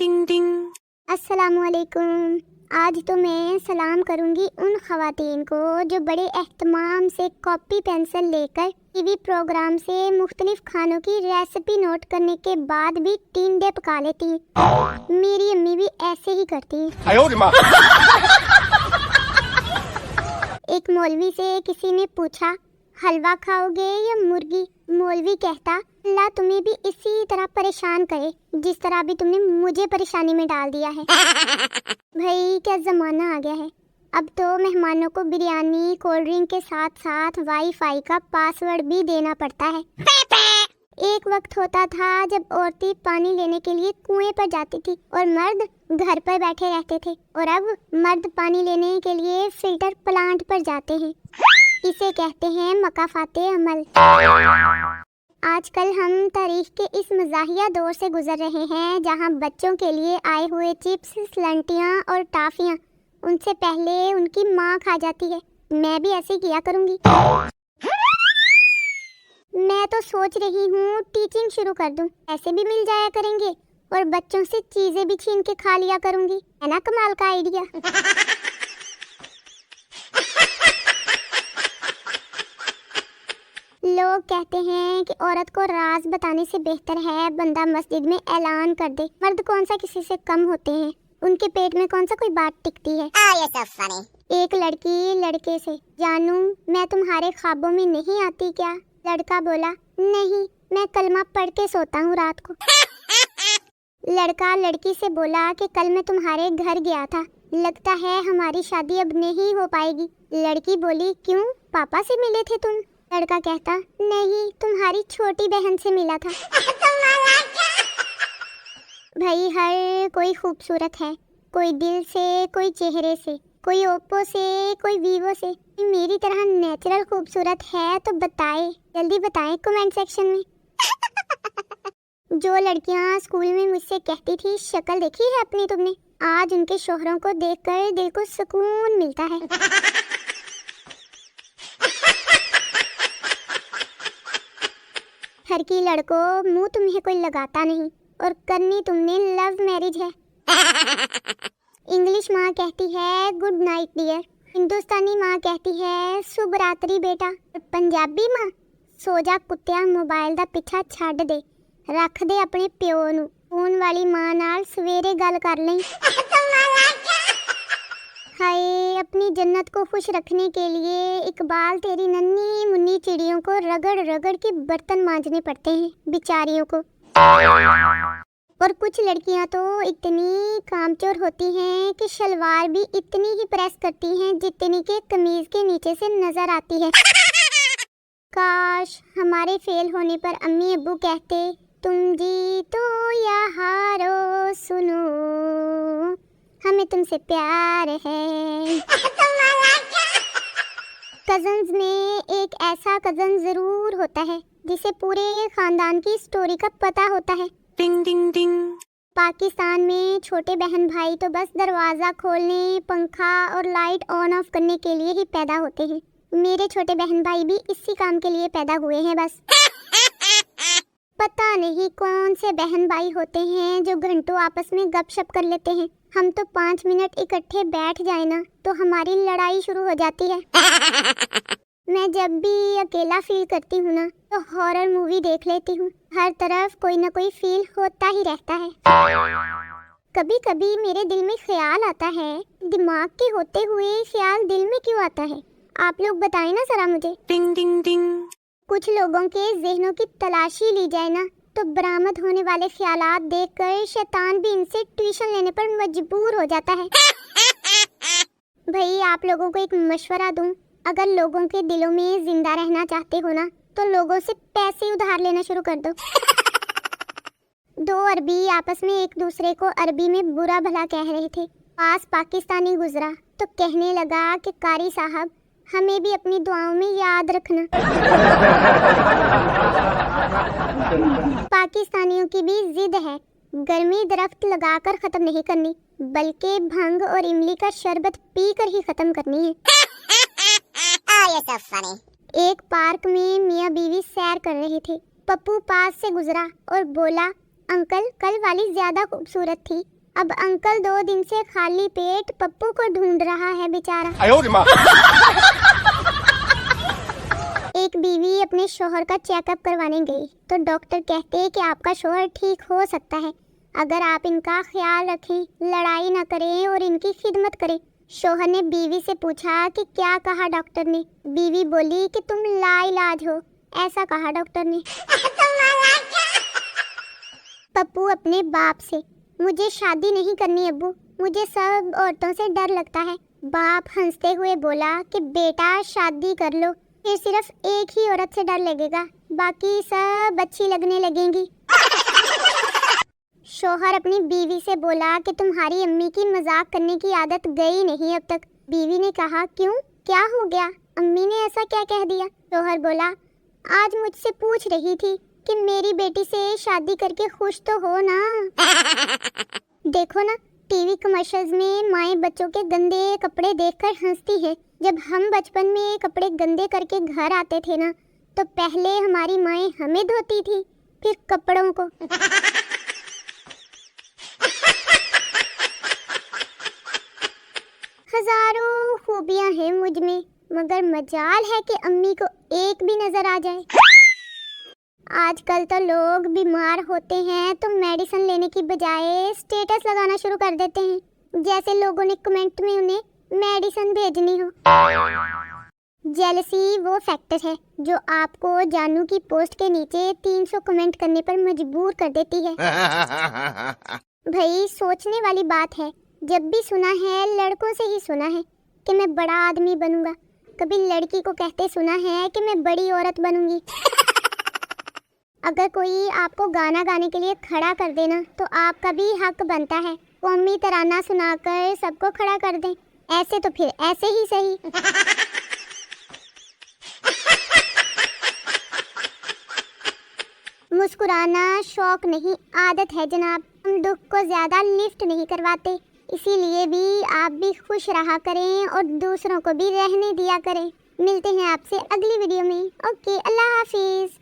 टिंग टिंग। अस्सलामुअलैकुम। आज तो मैं सलाम करूंगी उन ख़वातीन को जो बड़े एहतमाम से कॉपी पेंसिल लेकर टीवी प्रोग्राम से मुख्तलिफ खानों की रेसिपी नोट करने के बाद भी टींडे पका लेती हैं। मेरी अम्मी भी ऐसे ही करती हैं। एक मौलवी से किसी ने पूछा, हलवा खाओगे या मुर्गी? मौलवी कहता, अल्लाह तुम्हें भी इसी तरह परेशान करे जिस तरह भी तुमने मुझे परेशानी में डाल दिया है। भाई क्या जमाना आ गया है। अब तो मेहमानों को बिरयानी कोल्ड ड्रिंक के साथ साथ वाईफाई का पासवर्ड भी देना पड़ता है। एक वक्त होता था जब औरतें पानी लेने के लिए कुएं पर जाती थी और मर्द घर पर बैठे रहते थे, और अब मर्द पानी लेने के लिए फिल्टर प्लांट पर जाते हैं। इसे कहते हैं मकाफाते अमल। आजकल हम तारीख के इस मज़ाहिया दौर से गुजर रहे हैं जहां बच्चों के लिए आए हुए चिप्स, स्लंटियां और टाफियां उनसे पहले उनकी माँ खा जाती है। मैं भी ऐसे किया करूंगी। मैं तो सोच रही हूँ टीचिंग शुरू कर दूं, ऐसे भी मिल जाया करेंगे और बच्चों से चीजें भी छीन के खा लिया करूंगी। है ना कमाल का आइडिया। लोग कहते हैं कि औरत को राज बताने से बेहतर है बंदा मस्जिद में ऐलान कर दे। मर्द कौन सा किसी से कम होते हैं, उनके पेट में कौन सा कोई बात टिकती है। एक लड़की लड़के से, जानू मैं तुम्हारे ख्वाबों में नहीं आती क्या? लड़का बोला, नहीं मैं कलमा पढ़ के सोता हूँ रात को। लड़का लड़की से बोला कि कल मैं तुम्हारे घर गया था, लगता है हमारी शादी अब नहीं हो पाएगी। लड़की बोली, क्यों पापा से मिले थे तुम? लड़का कहता, नहीं तुम्हारी छोटी बहन से मिला था। भाई हर कोई खूबसूरत है, कोई दिल से, कोई चेहरे से, कोई ओप्पो से, कोई वीवो से। मेरी तरह नेचुरल खूबसूरत है तो बताए, जल्दी बताएं कमेंट सेक्शन में। जो लड़कियां स्कूल में मुझसे कहती थी शक्ल देखी है अपनी तुमने, आज उनके शोहरों को देखकर दिल को सुकून मिलता है। हर की लड़कों मुंह तुम्हें कोई लगाता नहीं और करनी तुमने लव मैरिज है। इंग्लिश माँ कहती है गुड नाइट डियर, हिंदुस्तानी माँ कहती है शुभ रात्रि बेटा, पंजाबी माँ सो जा कुत्तिया मोबाइल दा पीछा छड़ दे, रख दे अपने प्यो नू, फोन वाली माँ नाल सवेरे गल कर लई। हाय अपनी जन्नत को खुश रखने के लिए इकबाल तेरी नन्ही मुन्नी चिड़ियों को रगड़ रगड़ के बर्तन मांजने पड़ते हैं बेचारियों को। और कुछ लड़कियां तो इतनी कामचोर होती हैं कि शलवार भी इतनी ही प्रेस करती हैं जितनी के कमीज के नीचे से नजर आती है। काश हमारे फेल होने पर अम्मी अब्बू कहते, तुम जीतो या हारो सुनो हमें तुमसे प्यार है। कजन्स में एक ऐसा कजन जरूर होता है जिसे पूरे खानदान की स्टोरी का पता होता है। टिंग टिंग टिंग। पाकिस्तान में छोटे बहन भाई तो बस दरवाजा खोलने, पंखा और लाइट ऑन ऑफ करने के लिए ही पैदा होते हैं। मेरे छोटे बहन भाई भी इसी काम के लिए पैदा हुए हैं बस। पता नहीं कौन से बहन भाई होते हैं जो घंटों आपस में गपशप कर लेते हैं। हम तो 5 मिनट इकट्ठे बैठ जाए ना तो हमारी लड़ाई शुरू हो जाती है। मैं जब भी अकेला फील करती हूँ ना तो हॉरर मूवी देख लेती हूँ। हर तरफ कोई ना कोई फील होता ही रहता है। कभी कभी मेरे दिल में ख्याल आता है, दिमाग के होते हुए ख्याल दिल में क्यों आता है? आप लोग बताएं ना जरा मुझे। टिंग टिंग टिंग। कुछ लोगों के ज़हनों की तलाशी ली जाए ना तो बरामद होने वाले ख्यालात देखकर शैतान भी इनसे ट्यूशन लेने पर मजबूर हो जाता है। भाई आप लोगों को एक मशवरा दूं, अगर लोगों के दिलों में जिंदा रहना चाहते हो ना तो लोगों से पैसे उधार लेना शुरू कर दो। 2 अरबी आपस में एक दूसरे को अरबी में बुरा भला कह रहे थे। पास पाकिस्तानी गुजरा तो कहने लगा कि कारी साहब हमें भी अपनी दुआओं में याद रखना। पाकिस्तानियों की भी जिद है, गर्मी दरख्त लगाकर खत्म नहीं करनी बल्कि भंग और इमली का शरबत पीकर ही खत्म करनी है। एक पार्क में मियाँ बीवी सैर कर रहे थे। पप्पू पास से गुजरा और बोला, अंकल कल वाली ज्यादा खूबसूरत थी। अब अंकल 2 दिन से खाली पेट पप्पू को ढूंढ रहा है बेचारा। एक बीवी अपने शोहर का चेकअप करवाने गई तो डॉक्टर कहते हैं कि आपका शोहर ठीक हो सकता है अगर आप इनका ख्याल रखें, लड़ाई ना करें और इनकी खिदमत करें। शोहर ने बीवी से पूछा कि क्या कहा डॉक्टर ने। बीवी बोली कि तुम लाइलाज हो, ऐसा कहा डॉक्टर ने। पप्पू अपने बाप से, मुझे शादी नहीं करनी अब्बू, मुझे सब औरतों से डर लगता है। बाप हंसते हुए बोला कि बेटा शादी कर लो, फिर सिर्फ एक ही औरत से डर लगेगा, बाकी सब अच्छी लगने लगेंगी। शोहर अपनी बीवी से बोला कि तुम्हारी अम्मी की मजाक करने की आदत गई नहीं अब तक। बीवी ने कहा क्यों, क्या हो गया, अम्मी ने ऐसा क्या कह दिया। शोहर बोला आज मुझसे पूछ रही थी कि मेरी बेटी से शादी करके खुश तो हो ना। देखो ना टीवी कमर्शियल्स में माएं बच्चों के गंदे कपड़े देखकर हंसती है। जब हम बचपन में कपड़े गंदे करके घर आते थे ना तो पहले हमारी माएं हमें धोती थी, फिर कपड़ों को। हजारों खूबियां हैं मुझ में, मगर मजाल है कि अम्मी को एक भी नजर आ जाए। आजकल तो लोग बीमार होते हैं तो मेडिसिन लेने की बजाय स्टेटस लगाना शुरू कर देते हैं, जैसे लोगों ने कमेंट में उन्हें मेडिसिन भेजनी हो। जेलसी वो फैक्टर है जो आपको जानू की पोस्ट के नीचे 300 कमेंट करने पर मजबूर कर देती है। भाई सोचने वाली बात है, जब भी सुना है लड़कों से ही सुना है कि मैं बड़ा आदमी बनूंगा, कभी लड़की को कहते सुना है कि मैं बड़ी औरत बनूंगी। अगर कोई आपको गाना गाने के लिए खड़ा कर देना तो आपका भी हक बनता है कौमी तराना सुनाकर सबको खड़ा कर दें, ऐसे तो फिर ऐसे ही सही। मुस्कुराना शौक नहीं आदत है जनाब, हम दुख को ज्यादा लिफ्ट नहीं करवाते, इसीलिए भी आप भी खुश रहा करें और दूसरों को भी रहने दिया करें। मिलते हैं आपसे अगली वीडियो में। ओके, अल्लाह हाफिज।